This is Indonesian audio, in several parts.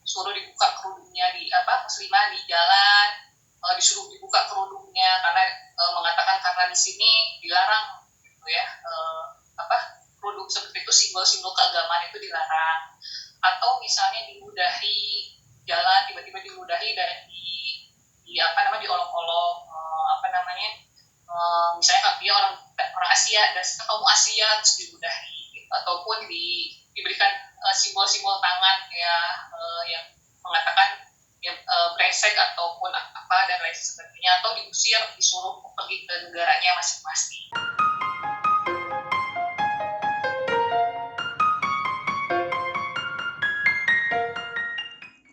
suruh dibuka kerudungnya muslimah di jalan, disuruh dibuka kerudungnya karena mengatakan karena di sini dilarang gitu ya, kerudung seperti itu simbol-simbol keagamaan itu dilarang. Atau misalnya diludahi jalan, tiba-tiba diludahi dan diolok-olok, misalnya dia orang Asia dan kamu Asia terus diludahi gitu. Ataupun diberikan simbol-simbol tangan yang mengatakan brengsek ataupun apa dan lain sebagainya, atau diusir, disuruh pergi ke negaranya masing-masing.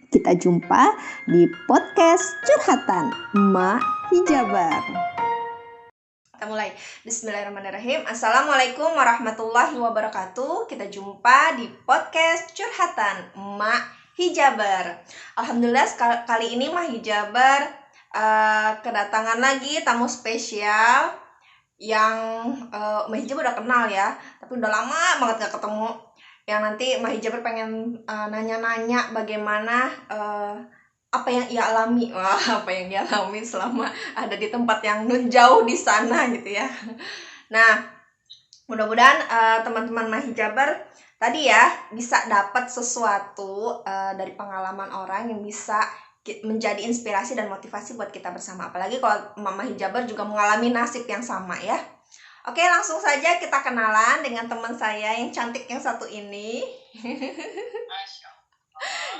Kita jumpa di podcast Curhatan Emak Hijabar. Kita mulai. Bismillahirrahmanirrahim. Assalamualaikum warahmatullahi wabarakatuh. Kita jumpa di podcast Curhatan Emak Hijabar. Alhamdulillah kali ini Emak Hijabar kedatangan lagi tamu spesial yang Emak Hijabar udah kenal ya, tapi udah lama banget gak ketemu. Yang nanti Emak Hijabar pengen nanya-nanya bagaimana apa yang ia alami, selama ada di tempat yang jauh di sana gitu ya. Nah, mudah-mudahan teman-teman Emak Hijabar tadi ya bisa dapat sesuatu dari pengalaman orang yang bisa menjadi inspirasi dan motivasi buat kita bersama. Apalagi kalau Emak Hijabar juga mengalami nasib yang sama ya. Oke, langsung saja kita kenalan dengan teman saya yang cantik yang satu ini.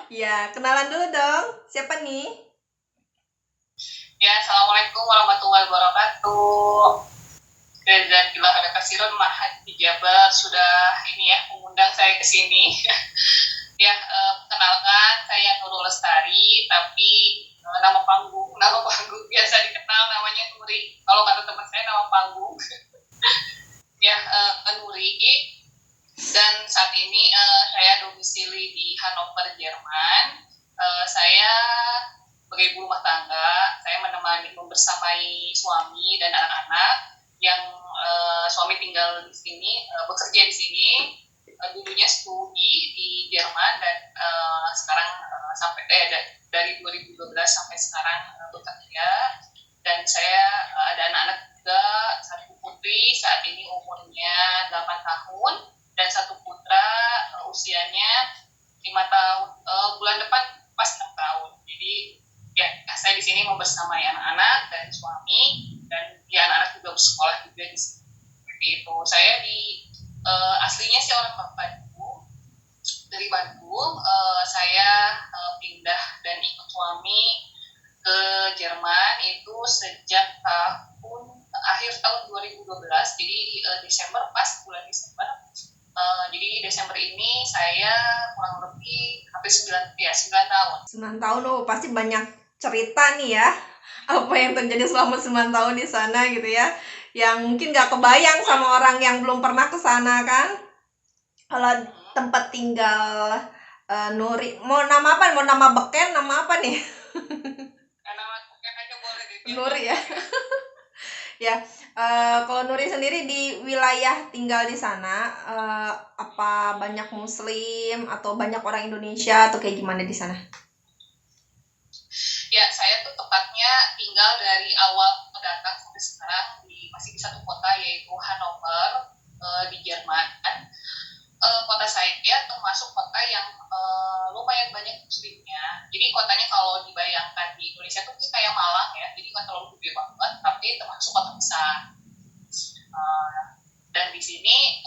Ya, kenalan dulu dong. Siapa nih? Ya, Assalamualaikum warahmatullahi wabarakatuh. Jazakallah khairan katsiran Emak Hijabar sudah mengundang saya ke sini. Ya, kenalkan saya Nurul Lestari, tapi nama panggung biasa dikenal namanya Nuri. Kalau kata teman saya nama panggung. Ya, Nuri. Dan saat ini saya domisili di Hannover, Jerman. Saya sebagai ibu rumah tangga, saya membersamai suami dan anak-anak yang suami tinggal di sini, bekerja di sini. Dulunya studi di Jerman dan sekarang dari 2012 sampai sekarang bekerja. Dan saya ada anak-anak juga, satu putri saat ini umurnya 8 tahun dan satu putra usianya 5 tahun, bulan depan pas 6 tahun. Jadi ya saya di sini membersamai anak-anak dan suami, dan ya anak-anak juga bersekolah juga di sini. Seperti itu. Saya aslinya sih orang Bandung. Dari Bandung saya pindah dan ikut suami ke Jerman itu sejak akhir tahun 2012. Jadi Desember, pas bulan Desember. Jadi Desember ini saya kurang lebih hampir 9 tahun. 9 tahun, pasti banyak cerita nih ya. Apa yang terjadi selama 9 tahun di sana gitu ya. Yang mungkin gak kebayang sama orang yang belum pernah ke sana kan. Kalau tempat tinggal Nuri, mau nama apa? Mau nama beken, nama apa nih? Nama beken aja boleh deh. Nuri ya. Ya, kalau Nuri sendiri di wilayah tinggal di sana, apa banyak Muslim atau banyak orang Indonesia atau kayak gimana di sana? Ya, saya tuh tepatnya tinggal dari awal datang sampai sekarang masih di satu kota, yaitu Hannover di Jerman. Kota saya termasuk kota yang lumayan banyak muslimnya. Jadi kotanya kalau dibayangkan di Indonesia tuh kayak Malang ya, jadi kan terlalu gede banget, tapi termasuk kota besar. Dan di sini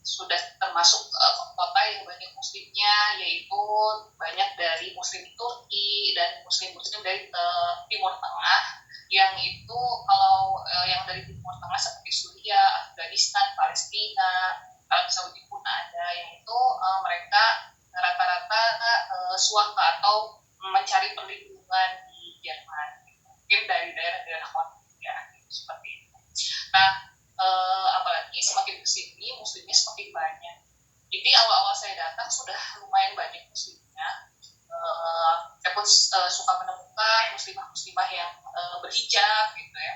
sudah termasuk kota yang banyak muslimnya, yaitu banyak dari muslim Turki dan muslim-muslim dari Timur Tengah, yang itu kalau yang dari Timur Tengah seperti Suriah, Afghanistan, Palestina, Arab Saudi pun ada, yang itu mereka rata-rata suaka atau mencari perlindungan di Jerman, mungkin dari daerah-daerah konflik ya, seperti itu. Nah, apalagi semakin kesini muslimnya semakin banyak. Jadi awal-awal saya datang sudah lumayan banyak muslimnya. Saya pun suka menemukan muslimah-muslimah yang berhijab gitu ya.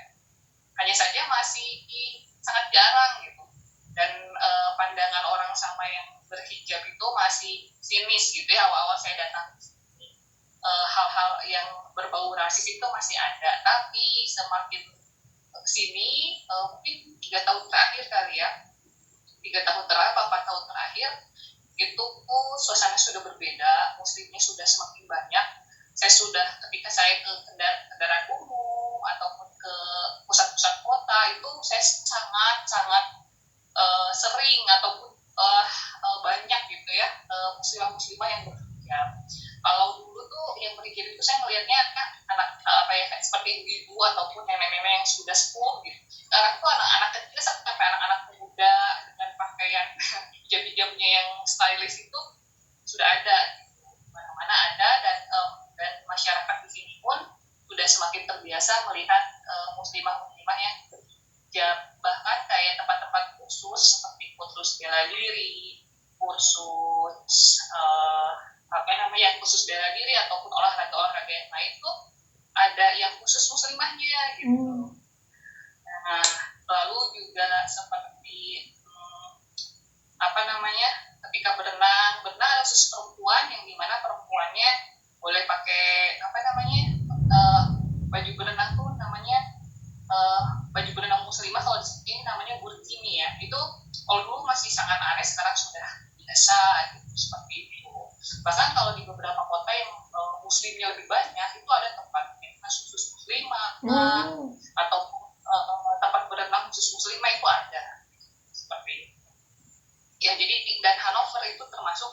Hanya saja masih sangat jarang gitu. Dan pandangan orang sama yang berhijab itu masih sinis gitu ya. Awal-awal saya datang ke sini, hal-hal yang berbau rasis itu masih ada, tapi semakin kesini mungkin 3 tahun terakhir kali ya, 3 tahun terakhir, 4 tahun terakhir itu suasana sudah berbeda, muslimnya sudah semakin banyak. Ketika saya ke kendaraan umum ataupun ke pusat-pusat kota itu saya sangat sering ataupun banyak gitu ya muslimah-muslimah yang berhijab. Kalau dulu tuh yang berhijab itu saya melihatnya anak seperti ibu ataupun nenek-nenek yang sudah sepuh gitu. Sekarang tuh anak-anak kecil sampai anak-anak muda dengan pakaian hijab-hijabnya yang stylish itu sudah ada, gitu. Mana-mana ada, dan masyarakat di sini pun sudah semakin terbiasa melihat muslimah-muslimah yang berhijab. Bahkan kayak tempat-tempat khusus seperti kursus bela diri, kursus khusus bela diri ataupun olahraga yang lain tuh ada yang khusus muslimahnya gitu. Nah, lalu juga seperti ketika berenang khusus perempuan, yang dimana perempuannya boleh pakai baju berenang tuh namanya baju berenang muslimah, kalau di sini namanya burkini ya. Itu kalau dulu masih sangat aneh, sekarang sudah biasa gitu, seperti itu. Bahkan kalau di beberapa kota yang muslimnya lebih banyak, itu ada tempatnya khusus muslimah ataupun tempat berenang khusus muslimah itu ada, seperti itu. Ya, jadi dan Hanover itu termasuk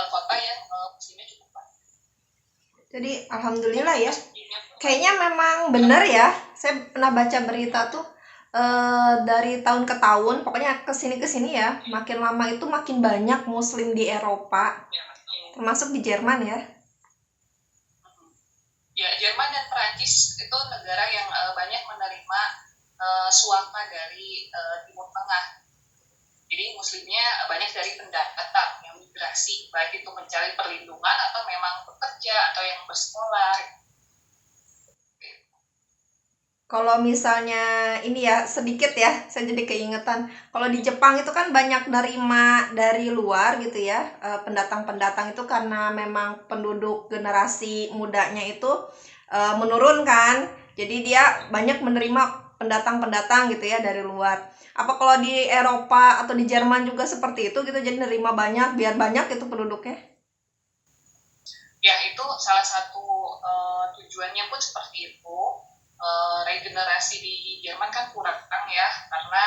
kota yang muslimnya cukup banyak. Jadi alhamdulillah ya. Kayaknya memang benar ya. Saya pernah baca berita tuh dari tahun ke tahun, pokoknya kesini ya, makin lama itu makin banyak muslim di Eropa, termasuk di Jerman ya. Ya, Jerman dan Perancis itu negara yang banyak menerima suaka dari Timur Tengah. Jadi muslimnya banyak dari pendatang yang migrasi, baik itu mencari perlindungan atau memang bekerja atau yang bersekolah. Kalau misalnya ini ya, sedikit ya, saya jadi keingetan. Kalau di Jepang itu kan banyak nerima dari luar gitu ya, pendatang-pendatang itu, karena memang penduduk generasi mudanya itu menurun kan. Jadi dia banyak menerima pendatang-pendatang gitu ya dari luar. Apa kalau di Eropa atau di Jerman juga seperti itu gitu, jadi nerima banyak biar banyak itu penduduknya? Ya, itu salah satu tujuannya pun seperti itu. Regenerasi di Jerman kan kurang ya, karena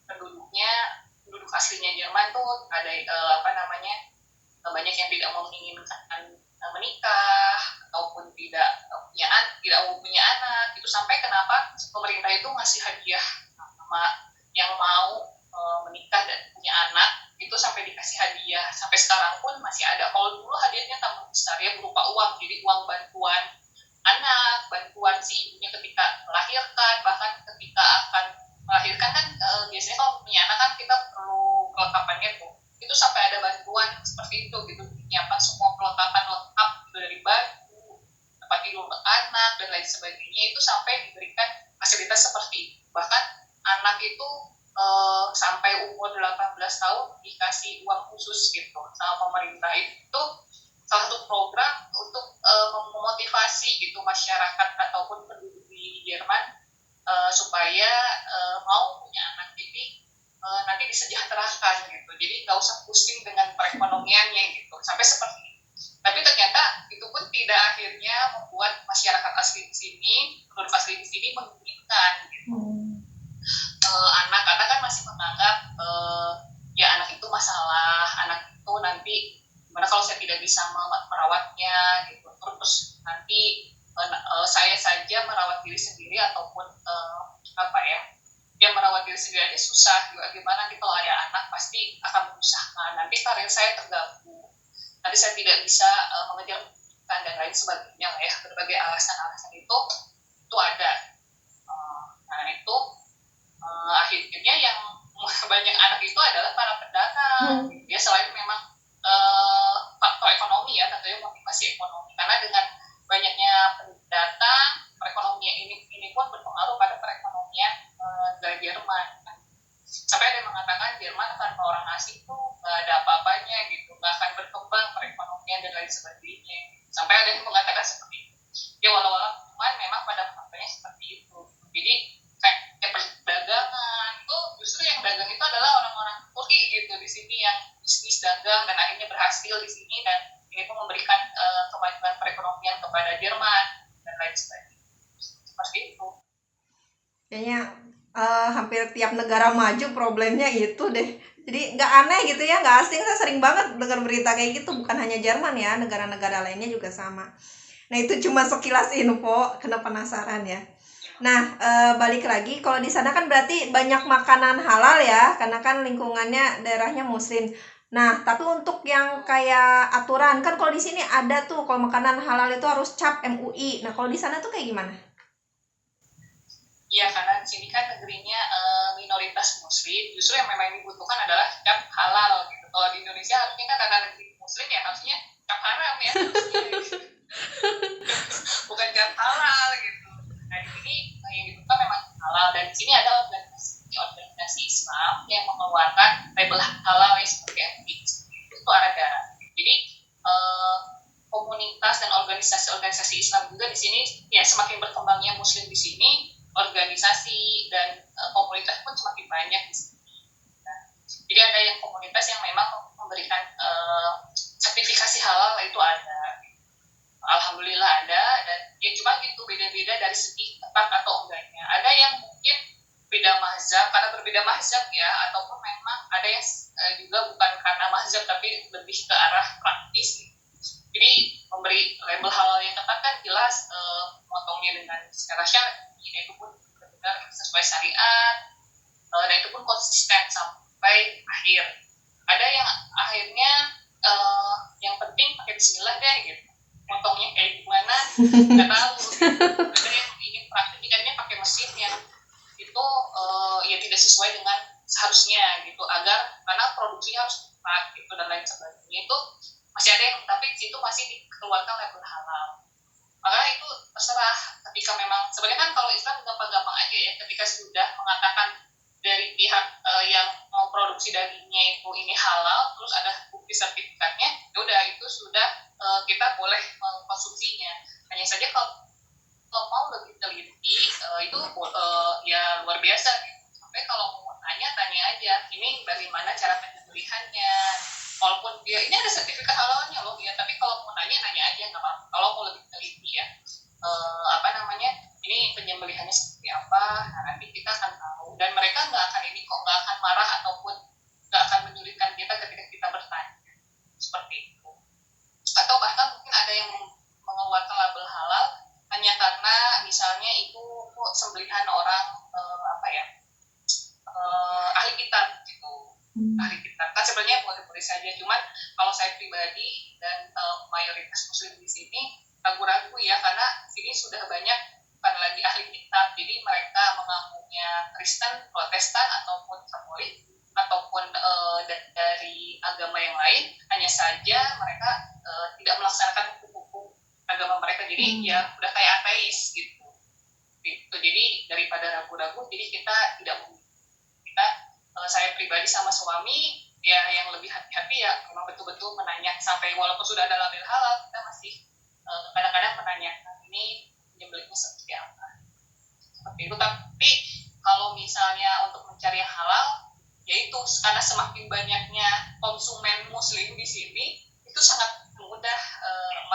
penduduk aslinya Jerman tuh ada banyak yang tidak menginginkan menikah ataupun tidak mau punya anak. Itu sampai kenapa pemerintah itu ngasih hadiah sama yang mau menikah dan punya anak, itu sampai dikasih hadiah. Sampai sekarang pun masih ada. Kalau dulu hadiahnya tambah besar ya, berupa uang, jadi uang bantuan anak, bantuan si ibunya ketika melahirkan, bahkan ketika akan melahirkan kan biasanya kalau punya anak kan kita perlu kelengkapannya tuh, itu sampai ada bantuan seperti itu gitu, menyiapkan semua perlengkapan lengkap gitu, dari baju, tempat tidur untuk anak dan lain sebagainya, itu sampai diberikan fasilitas seperti itu. Bahkan anak itu sampai umur 18 tahun dikasih uang khusus gitu sama pemerintah. Itu salah satu program untuk memotivasi gitu masyarakat ataupun penduduk di Jerman supaya mau punya anak, jadi nanti disejahterakan gitu, jadi nggak usah pusing dengan perekonomiannya gitu, sampai seperti itu. Tapi ternyata itu pun tidak akhirnya membuat masyarakat asli di sini, penduduk asli di sini menginginkan gitu. Anak-anak kan masih menganggap ya anak itu masalah, anak itu nanti gimana kalau saya tidak bisa merawatnya gitu, terus nanti saya saja merawat diri sendiri ataupun merawat diri sendiri aja susah juga, gimana nanti kalau ada anak pasti akan menyusahkan, nanti karir saya terganggu, nanti saya tidak bisa mengejar pendidikan dan lain sebagainya lah ya, berbagai alasan-alasan itu ada. Nah itu akhirnya yang banyak anak itu adalah para pendatang. Ya, selain memang faktor ekonomi ya, tentunya motivasi ekonomi, karena dengan banyaknya pendatang, perekonomian ini pun berpengaruh pada perekonomian dari Jerman. Sampai ada yang mengatakan Jerman tanpa orang asing tuh nggak ada sebagainya. Sampai ada yang mengatakan seperti itu. Ya walau cuman memang pada faktanya seperti itu. Jadi kayak perdagangan itu justru yang dagang itu adalah orang-orang Turki gitu di sini yang bisnis dagang dan akhirnya berhasil di sini, dan ini pun memberikan kemajuan perekonomian kepada Jerman dan lain sebagainya. Seperti itu. Kayaknya hampir tiap negara maju problemnya itu deh. Jadi nggak aneh gitu ya, nggak asing. Saya sering banget dengar berita kayak gitu. Bukan hanya Jerman ya, negara-negara lainnya juga sama. Nah itu cuma sekilas info, kena penasaran ya. Nah balik lagi, kalau di sana kan berarti banyak makanan halal ya, karena kan lingkungannya daerahnya Muslim. Nah tapi untuk yang kayak aturan kan, kalau di sini ada tuh kalau makanan halal itu harus cap MUI. Nah kalau di sana tuh kayak gimana? Iya, karena di sini kan negerinya minoritas Muslim, justru yang memang dibutuhkan adalah cap halal gitu. Kalau di Indonesia harusnya kan karena negeri Muslim ya harusnya cap haram ya, harusnya, gitu. Bukan cap halal gitu. Nah di sini yang dibutuhkan memang halal, dan di sini ada organisasi Islam yang mengeluarkan label halal ya, seperti MUI itu ada. Jadi komunitas dan organisasi-organisasi Islam juga di sini ya, semakin berkembangnya Muslim di sini, organisasi dan komunitas pun semakin banyak di sini. Nah, jadi ada yang komunitas yang memang memberikan sertifikasi halal itu ada. Alhamdulillah ada, dan ya cuma gitu, beda-beda dari segi tepat atau enggaknya. Ada yang mungkin beda mazhab, karena berbeda mazhab ya, ataupun memang ada yang juga bukan karena mazhab tapi lebih ke arah praktis. Jadi memberi label halal yang tepat kan jelas memotongnya dengan secara syar'i, dan itu pun benar-benar sesuai syariat, dan itu pun konsisten sampai akhir. Ada yang akhirnya yang penting pakai bismillah deh gitu, motongnya kayak gimana nggak tahu gitu. Ada yang ingin praktiknya pakai mesin yang itu ya tidak sesuai dengan seharusnya gitu, agar karena produksinya harus tepat gitu dan lain sebagainya. Itu masih ada yang, tapi situ masih dikeluarkan label halal. Maka itu terserah, ketika memang sebenarnya kan kalau Islam gampang-gampang aja ya, ketika sudah mengatakan dari pihak yang mau produksi dagingnya itu ini halal, terus ada bukti sertifikatnya, ya udah itu sudah kita boleh mengkonsumsinya. Hanya saja kalau mau lebih teliti itu ya luar biasa gitu. Sampai kalau mau tanya aja, ini bagaimana cara penyembelihannya. Walaupun dia ini ada sertifikat halalnya loh ya, tapi kalau mau nanya aja nggak apa-apa. Kalau mau lebih teliti ya, ini penyembelihannya seperti apa, nah nanti kita akan tahu, dan mereka nggak akan marah ataupun nggak akan menyulitkan kita ketika kita bertanya seperti itu. Atau bahkan mungkin ada yang mengeluarkan label halal hanya karena misalnya itu sembelihan orang ahli kitab gitu. Ahli kitab kan sebenarnya boleh-boleh saja, cuman kalau saya pribadi dan mayoritas Muslim di sini ragu-ragu ya, karena sini sudah banyak bukan lagi ahli kitab, jadi mereka mengakunya Kristen, Protestan ataupun Katolik ataupun dari agama yang lain, hanya saja mereka tidak melaksanakan hukum-hukum agama mereka, jadi ya udah kayak ateis gitu. Jadi daripada ragu-ragu, jadi kita tidak saya pribadi sama suami ya yang lebih hati-hati ya, memang betul-betul menanya, sampai walaupun sudah ada label halal, kita masih kadang-kadang menanyakan ini penyembelihnya seperti apa, seperti itu. Tapi kalau misalnya untuk mencari yang halal, yaitu karena semakin banyaknya konsumen Muslim di sini, itu sangat mudah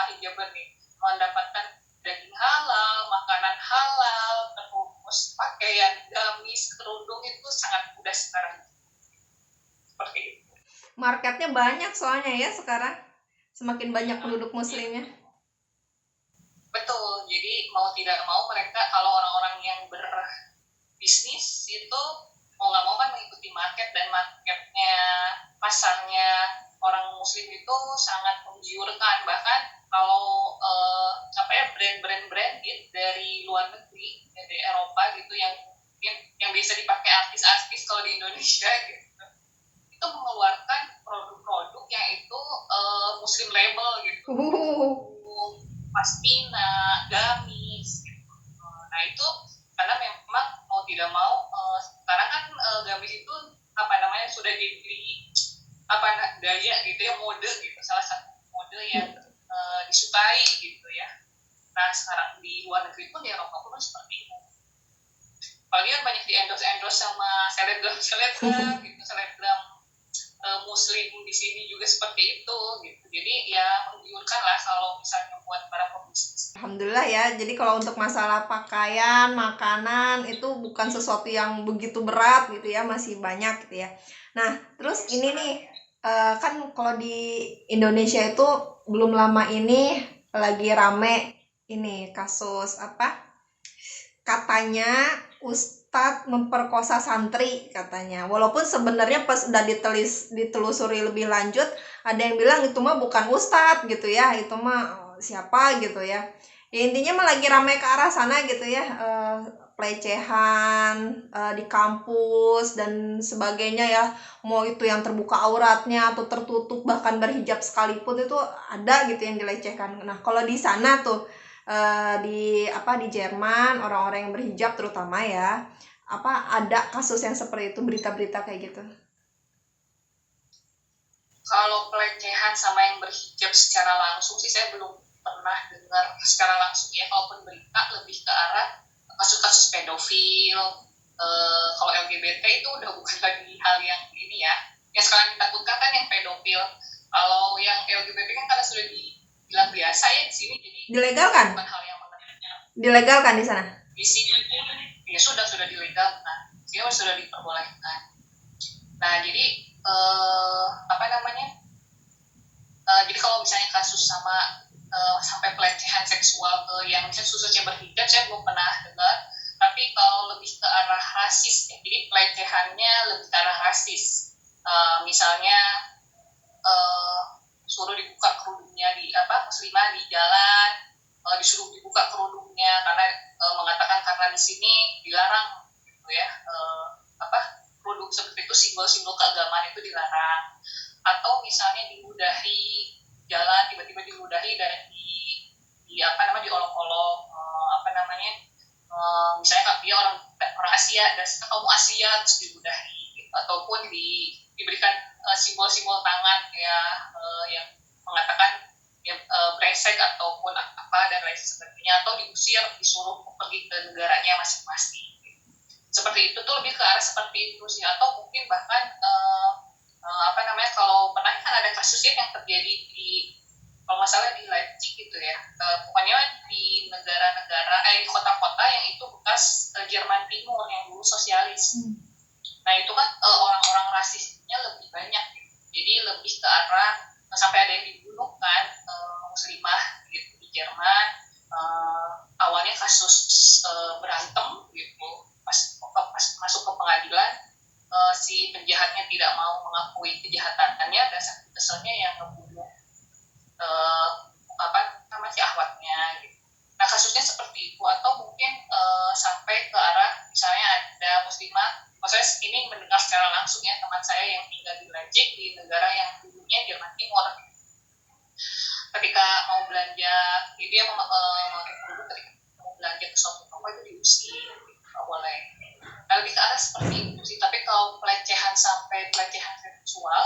Hijaber nih mendapatkan daging halal, makanan halal, terus pakaian, gamis, kerudung, itu sangat mudah sekarang. Seperti itu. Marketnya banyak soalnya ya sekarang, semakin banyak penduduk Muslimnya. Betul, jadi mau tidak mau mereka, kalau orang-orang yang berbisnis itu mau nggak mau kan mengikuti market, dan marketnya, pasarnya orang Muslim itu sangat menggiurkan. Bahkan kalau brand-brand dari luar negeri, dari Eropa gitu, yang bisa dipakai artis-artis kalau di Indonesia gitu, itu mengeluarkan produk-produk yang itu Muslim label gitu, pasmina, gamis gitu. Nah itu karena memang mau tidak mau sekarang kan gamis itu sudah jadi gaya gitu ya, mode gitu, salah satu mode yang Nah sekarang di luar negeri pun di Eropa pun seperti itu. Apalagi kan banyak di endorse sama selebgram gitu, selebgram muslim di sini juga seperti itu gitu. Jadi ya menggiurkan lah kalau misalnya buat para pebisnis. Alhamdulillah ya. Jadi kalau untuk masalah pakaian, makanan itu bukan sesuatu yang begitu berat gitu ya, masih banyak gitu ya. Nah, terus ini nih kan kalau di Indonesia itu belum lama ini lagi rame ini kasus apa? Katanya Ustadz memperkosa santri katanya. Walaupun sebenarnya pas udah ditelusuri lebih lanjut, ada yang bilang itu mah bukan Ustadz gitu ya, itu mah siapa gitu ya. Ya intinya mah lagi ramai ke arah sana gitu ya, pelecehan di kampus dan sebagainya ya. Mau itu yang terbuka auratnya atau tertutup bahkan berhijab sekalipun itu ada gitu yang dilecehkan. Nah kalau di sana tuh di Jerman orang-orang yang berhijab terutama ya ada kasus yang seperti itu, berita-berita kayak gitu. Kalau pelecehan sama yang berhijab secara langsung sih saya belum pernah dengar secara langsung ya. Kalaupun berita lebih ke arah kasus-kasus pedofil, kalau LGBT itu udah bukan lagi hal yang ini ya. Yang sekarang ditakutkan kan yang pedofil. Kalau yang LGBT kan karena sudah dibilang biasa ya di sini, jadi dilegalkan. Bukan hal yang menariknya. Dilegalkan di sana. Di sini ya sudah dilegalkan, sudah diperbolehkan. Nah jadi jadi kalau misalnya kasus sama sampai pelecehan seksual ke yang misalnya khususnya berhijab saya belum pernah dengar. Tapi kalau lebih ke arah rasis ya, jadi pelecehannya lebih ke arah rasis. Misalnya suruh dibuka kerudungnya muslimah di jalan, disuruh dibuka kerudungnya karena mengatakan karena di sini dilarang gitu ya, kerudung seperti itu simbol-simbol keagamaan itu dilarang. Atau misalnya diludahi jalan, tiba-tiba diludahi dan diolok-olok, misalnya dia orang Asia dan kamu Asia terus diludahi gitu. Ataupun diberikan simbol-simbol tangan ya yang mengatakan brengsek ataupun apa dan lain sebagainya, atau diusir, disuruh pergi ke negaranya masing-masing gitu. Seperti itu tuh lebih ke arah seperti itu sih. Atau mungkin bahkan kalau pernah kan ada kasusnya yang terjadi di kalau nggak salah di Leipzig gitu ya, pokoknya di negara-negara di kota-kota yang itu bekas Jerman Timur yang dulu sosialis. Nah itu kan orang-orang rasisnya lebih banyak gitu. Jadi lebih ke arah sampai ada yang dibunuh kan, muslimah gitu di Jerman. Awalnya kasus berantem gitu, pas masuk ke pengadilan, si penjahatnya tidak mau mengakui kejahatannya dan saking keselnya yang ngebunuh ahwatnya gitu. Nah kasusnya seperti itu. Atau mungkin sampai ke arah misalnya ada muslimah, maksudnya ini mendengar secara langsung ya, teman saya yang tinggal di Leipzig di negara yang dulunya Jerman Timur, ketika mau belanja dia memakai kerudung, ketika mau belanja ke suatu toko itu diusir, nggak boleh. Nah lebih ke arah seperti itu sih. Tapi kalau pelecehan sampai pelecehan seksual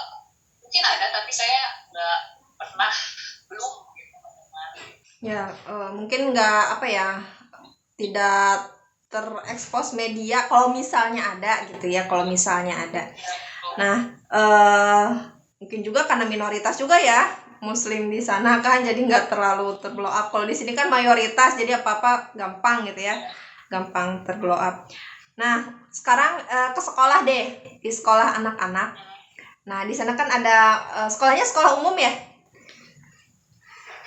mungkin ada, tapi saya nggak pernah, belum gitu mendengar. Ya mungkin nggak tidak terekspos media kalau misalnya ada gitu ya, kalau misalnya ada. Nah mungkin juga karena minoritas juga ya muslim di sana kan, jadi nggak terlalu terblow up. Kalau di sini kan mayoritas, jadi apa-apa gampang gitu ya, gampang terblow up. Nah sekarang ke sekolah deh, di sekolah anak-anak. Nah di sana kan ada sekolahnya sekolah umum ya?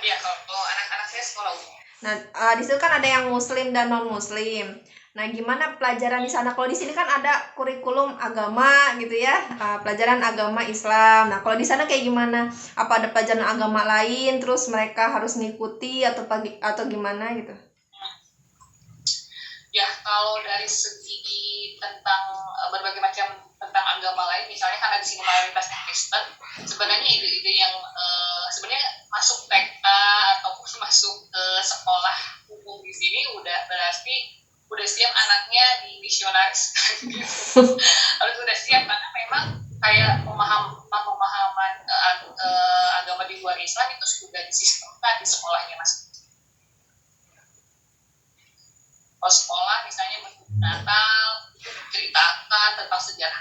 Iya, kalau anak-anak saya sekolah umum. Nah di situ kan ada yang muslim dan non muslim. Nah gimana pelajaran di sana? Kalau di sini kan ada kurikulum agama gitu ya, pelajaran agama Islam. Nah kalau di sana kayak gimana? Apa ada pelajaran agama lain terus mereka harus mengikuti atau gimana gitu? Ya kalau dari segi tentang berbagai macam tentang agama lain, misalnya karena di sini mayoritasnya Kristen, sebenarnya ide-ide yang sebenarnya masuk TK ataupun masuk ke sekolah umum di sini udah berarti udah siap anaknya di misionariskan gitu. Harus udah siap karena memang kayak pemahaman agama di luar Islam itu sudah disistemkan di sekolahnya masing-masing.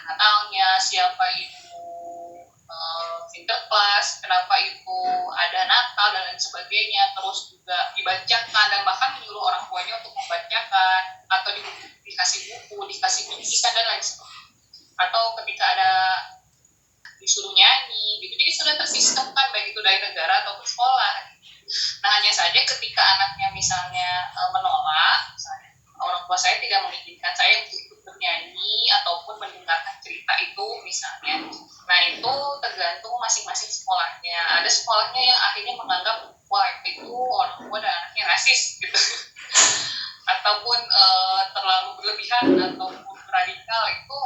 Natalnya, siapa itu Sinterklas, kenapa itu ada Natal dan lain sebagainya, terus juga dibacakan dan bahkan menyuruh orang tuanya untuk membacakan atau dikasih buku, dikasih pendidikan dan lain sebagainya. Atau ketika ada disuruh nyanyi gitu, jadi sudah tersistemkan baik itu dari negara ataupun sekolah. Nah hanya saja ketika anaknya misalnya menolak, misalnya orang tua saya tidak mengizinkan saya untuk ikut bernyanyi ataupun mendengarkan cerita itu misalnya, nah itu tergantung masing-masing sekolahnya. Ada sekolahnya yang akhirnya menganggap wah itu orang tua dan anaknya rasis gitu ataupun terlalu berlebihan ataupun radikal, itu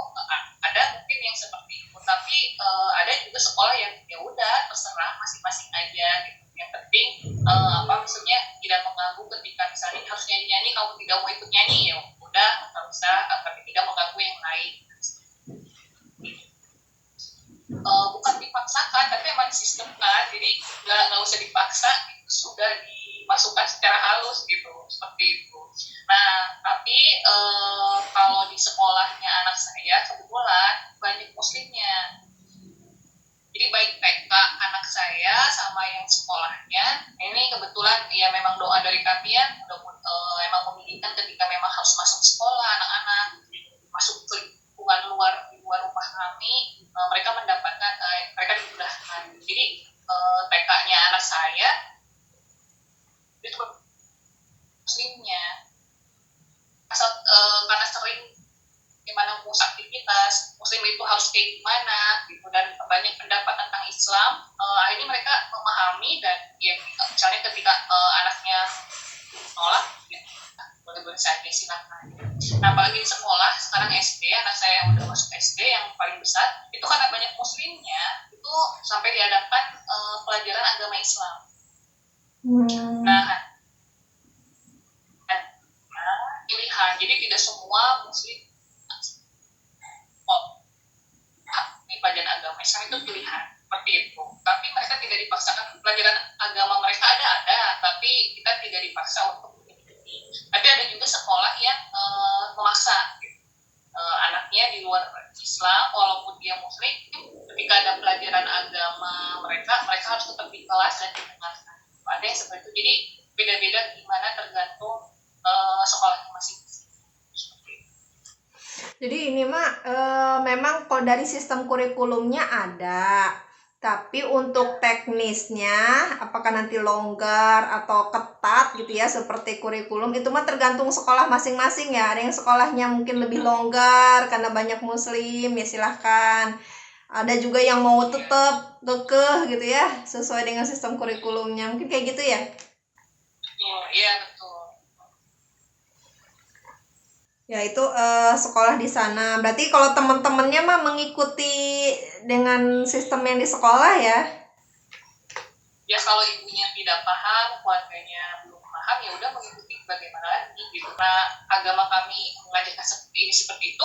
ada mungkin yang seperti itu. Tapi ada juga sekolah yang ya udah terserah masing-masing aja gitu. Yang penting maksudnya tidak mengganggu ketika misalnya harus nyanyi-nyanyi, kamu tidak mau ikut nyanyi ya udah nggak usah, tapi tidak mengganggu yang lain. Bukan dipaksakan tapi memang disistemkan, jadi nggak usah dipaksa, itu sudah dimasukkan secara halus gitu, seperti itu. Nah tapi kalau di sekolahnya anak saya kebetulan banyak muslimnya, jadi baik TK anak saya sama yang sekolahnya ini kebetulan ya memang doa dari kami ya emang menginginkan ketika memang harus masuk sekolah anak-anak masuk ke lingkungan di luar rumah kami, mereka mendapatkan mereka dimudahkan. Jadi TK-nya anak saya itu muslimnya asal karena sering gimana mau aktivitas muslim itu harus kayak gimana gitu, dan banyak pendapat tentang Islam, akhirnya mereka memahami dan ya misalnya ketika anaknya nolak ya, boleh-boleh saja silakan. Nah apalagi di sekolah sekarang SD, anak saya yang udah masuk SD yang paling besar itu karena banyak muslimnya, itu sampai diadakan pelajaran agama Islam. Nah pilihan, jadi tidak semua muslim di pelajaran agama Islam itu pilihan seperti itu, tapi mereka tidak dipaksakan. Pelajaran agama mereka ada tapi kita tidak dipaksa untuk mengikuti. Tapi ada juga sekolah yang memaksa gitu. Anaknya di luar Islam walaupun dia muslim, ketika ada pelajaran agama mereka harus tetap di kelas dan didengarkan. Ada yang seperti itu, jadi beda-beda gimana tergantung sekolahnya masing-masing. Jadi ini memang kalau dari sistem kurikulumnya ada, tapi untuk teknisnya apakah nanti longgar atau ketat gitu ya seperti kurikulum itu tergantung sekolah masing-masing ya. Ada yang sekolahnya mungkin lebih longgar karena banyak muslim ya silahkan. Ada juga yang mau tetap kekeh gitu ya sesuai dengan sistem kurikulumnya, mungkin kayak gitu ya. Iya betul. Ya itu sekolah di sana. Berarti kalau teman-temannya mah mengikuti dengan sistem yang di sekolah ya? Ya kalau ibunya tidak paham, keluarganya belum paham, ya udah mengikuti bagaimana lagi gitu. Nah agama kami mengajarkan seperti itu,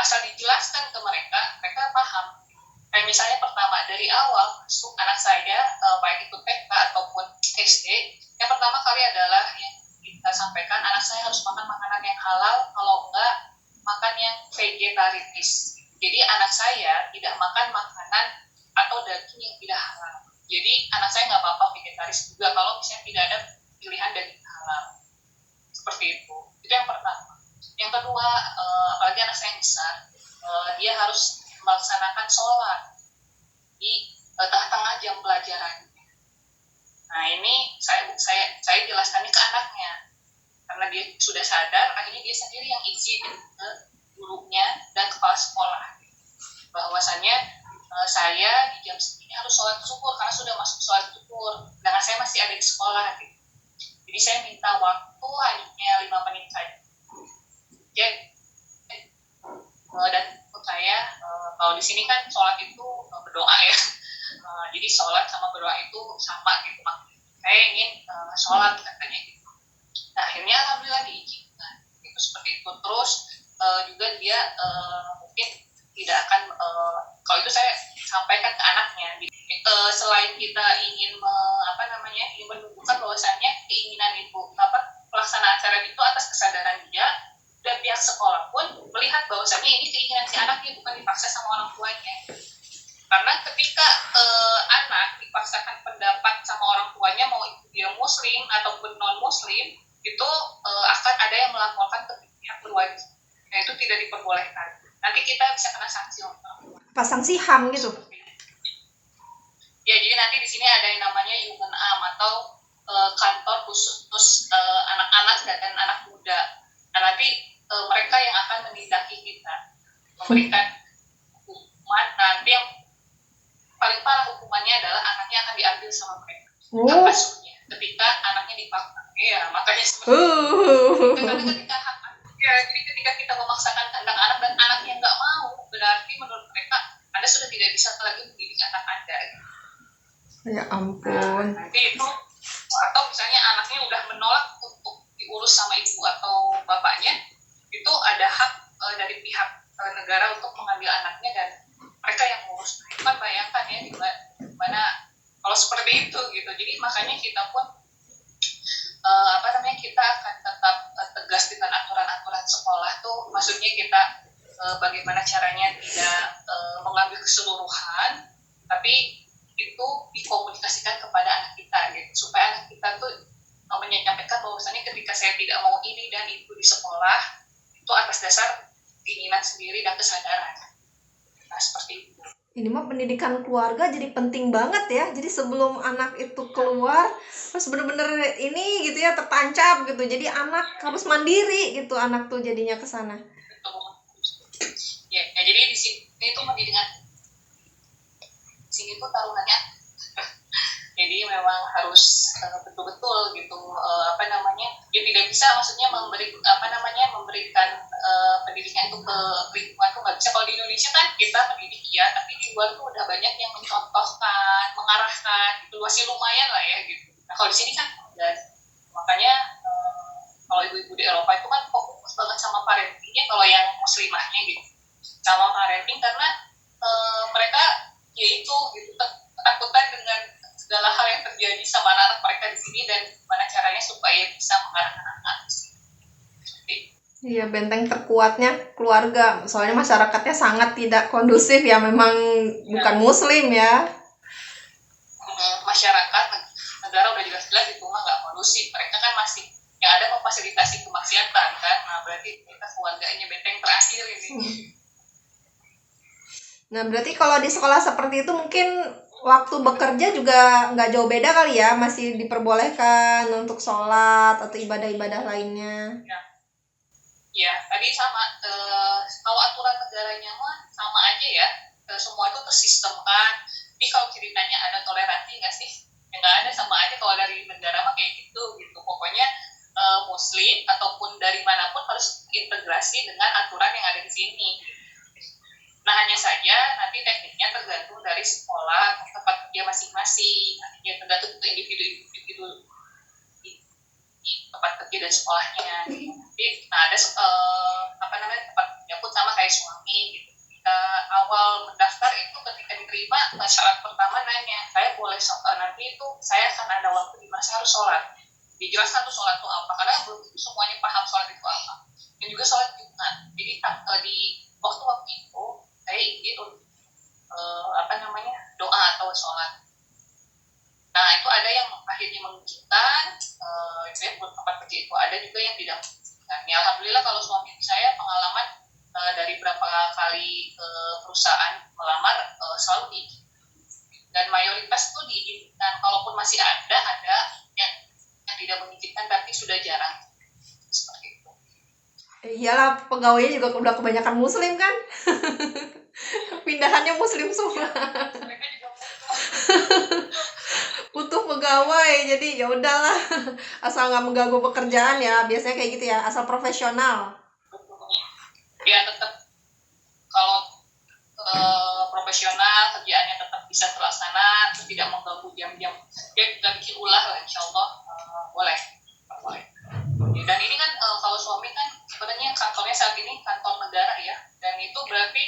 asal dijelaskan ke mereka paham. Kayak misalnya pertama dari awal masuk anak saya baik itu TK ataupun SD, yang pertama kali adalah yang kita sampaikan anak saya harus makan makanan yang halal, kalau enggak makan yang vegetaris. Jadi anak saya tidak makan makanan atau daging yang tidak halal. Jadi anak saya nggak apa-apa vegetaris juga kalau misalnya tidak ada pilihan daging halal. Seperti itu. Itu yang pertama. Yang kedua, apalagi anak saya yang besar, dia harus melaksanakan sholat di tengah-tengah jam pelajaran. Nah ini saya jelaskannya ke anaknya karena dia sudah sadar, akhirnya dia sendiri yang izin ke gurunya dan kepala sekolah bahwasannya saya di jam segini harus sholat zuhur karena sudah masuk sholat zuhur, sedangkan saya masih ada di sekolah gitu. Jadi saya minta waktu hanya 5 menit saja. Dan menurut saya kalau di sini kan sholat itu berdoa ya. Jadi sholat sama berdoa itu sama gitu, saya ingin sholat katanya gitu. Nah akhirnya alhamdulillah diizinkan gitu, seperti itu. Terus juga dia mungkin tidak akan kalau itu saya sampaikan ke anaknya. Selain kita ingin ingin menunjukkan bahwasannya keinginan itu pelaksanaan acara itu atas kesadaran dia, dan pihak sekolah pun melihat bahwasannya ini keinginan si anaknya bukan dipaksa dia muslim ataupun non muslim itu akan ada yang melaporkan ke pihak berwajib, nah itu tidak diperbolehkan, nanti kita bisa kena sanksi. Apa sanksi HAM gitu? Ya, jadi nanti di sini ada yang namanya Jugendamt atau kantor khusus anak-anak dan anak muda. Nah, nanti mereka yang akan menindaki kita, memberikan hukuman. Nanti yang paling parah hukumannya adalah anaknya akan diambil sama mereka. Hak asuhnya. Ketika anaknya dipaksa. Ya, makanya seperti itu. Karena ketika kita memaksakan kehendak anak dan anaknya nggak mau, berarti menurut mereka Anda sudah tidak bisa lagi mendidik anak Anda. Ya ampun. Nanti itu, atau misalnya anaknya udah menolak untuk diurus sama ibu atau bapaknya, itu ada hak dari pihak negara untuk mengambil anaknya dan mereka yang ngurus. Itu kan bayangkan ya gimana kalau seperti itu gitu. Jadi makanya kita pun kita akan tetap tegas dengan aturan-aturan sekolah tuh, maksudnya kita bagaimana caranya tidak mengambil keseluruhan, tapi itu dikomunikasikan kepada anak kita gitu, supaya anak kita tuh menyampaikan bahwasannya ketika saya tidak mau ini dan itu di sekolah itu atas dasar keinginan sendiri dan kesadaran. Nah, seperti itu. Ini mah pendidikan keluarga jadi penting banget ya. Jadi sebelum anak itu keluar terus bener-bener ini gitu ya, tertancap gitu. Jadi anak harus mandiri gitu, anak tuh jadinya ke sana. Ya, jadi di sini tuh pendidikan sini tuh taruhannya jadi memang harus betul-betul gitu ya tidak bisa maksudnya memberikan pendidikan itu ke lingkungan tuh nggak bisa. Kalau di Indonesia kan kita mendidik ya, tapi di luar tuh udah banyak yang mencontohkan, mengarahkan gitu, masih lumayan lah ya gitu. Nah kalau di sini kan enggak, makanya kalau ibu-ibu di Eropa itu kan fokus banget sama parentingnya, kalau yang muslimahnya gitu sama parenting, karena mereka yaitu gitu ketakutan dengan segala hal yang terjadi sama anak mereka di sini dan gimana caranya supaya bisa mengarahkan anak. Iya, benteng terkuatnya keluarga. Soalnya masyarakatnya sangat tidak kondusif ya, memang bukan muslim ya. Masyarakat negara udah jelas-jelas itu mah nggak kondusif. Mereka kan masih yang ada memfasilitasi kemaksiatan kan. Nah berarti kita keluarganya benteng terakhir ini. Nah, berarti kalau di sekolah seperti itu mungkin waktu bekerja juga nggak jauh beda kali ya, masih diperbolehkan untuk sholat atau ibadah-ibadah lainnya. Ya, tadi sama kalau aturan negaranya mah sama aja ya, semua itu tersistemkan. Tapi kalau ceritanya ada toleransi nggak sih? Ya nggak ada, sama aja kalau dari negara mah kayak gitu. Pokoknya Muslim ataupun dari manapun harus integrasi dengan aturan yang ada di sini. Nah hanya saja nanti tekniknya tergantung dari sekolah, tempat kerja masing-masing, ya tergantung individu di tempat kerja dan sekolahnya. Jadi nah ada tempat kerja pun sama kayak suami gitu. Kita awal mendaftar itu ketika diterima syarat pertama nanya, saya boleh nanti itu saya akan ada waktu di mana saya harus sholat. Dijelaskan tuh sholat itu apa, karena belum semuanya paham sholat itu apa. Dan juga sholat Jumat. Jadi di waktu itu saya ingin doa atau sholat. Nah itu ada yang akhirnya mengizinkan, saya buat tempat kerja itu, ada juga yang tidak mengizinkan. Ya, alhamdulillah kalau suami saya pengalaman dari berapa kali perusahaan melamar selalu diizinkan. Dan mayoritas tuh diizinkan, kalaupun masih ada yang tidak mengizinkan tapi sudah jarang. Seperti itu. Iyalah, pegawainya juga udah kebanyakan muslim kan. Pindahannya muslim semua. Mereka juga Butuh pegawai, jadi ya udahlah, asal nggak mengganggu pekerjaan ya, biasanya kayak gitu ya, asal profesional. Ya tetap kalau profesional, kerjaannya tetap bisa terlaksana, tidak mengganggu jam-jam, dia nggak bikin ulah lah, insya Allah boleh. Dan ini kan kalau suami kan sebenarnya kantornya saat ini kantor negara ya, dan itu berarti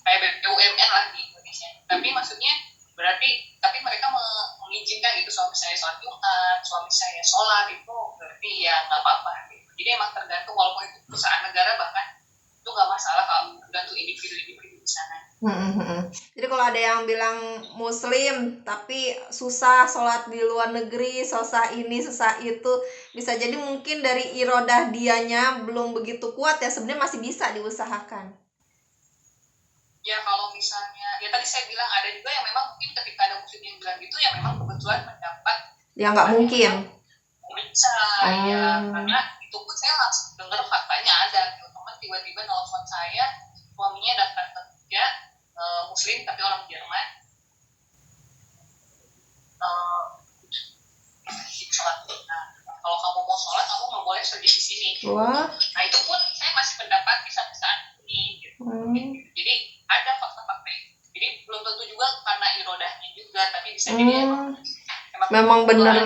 kayak BUMN lah di Indonesia. Tapi maksudnya berarti mereka mengizinkan gitu, suami saya sholat Jumat, suami saya sholat, itu berarti ya nggak apa-apa gitu. Jadi emang tergantung, walaupun itu perusahaan negara bahkan itu nggak masalah kalau tergantung individu sana. Jadi kalau ada yang bilang muslim tapi susah sholat di luar negeri, susah ini susah itu, bisa jadi mungkin dari irodah dianya belum begitu kuat ya, sebenarnya masih bisa diusahakan. Ya kalau misalnya, ya tadi saya bilang ada juga yang memang mungkin ketika ada muslim yang bilang gitu ya memang kebetulan mendapat Ya nggak mungkin. bisa ya, karena itu pun saya langsung dengar faktanya ada gitu, teman tiba-tiba nelfon saya, suaminya daftar kerja muslim tapi orang Jerman, sholat. Nah, kalau kamu mau sholat kamu nggak boleh kerja di sini. Wah. Nah itu pun saya masih mendapati sampai saat ini gitu. Jadi ada fakta-fakta itu. Jadi belum tentu juga karena irodahnya juga, tapi bisa jadi emang memang benar.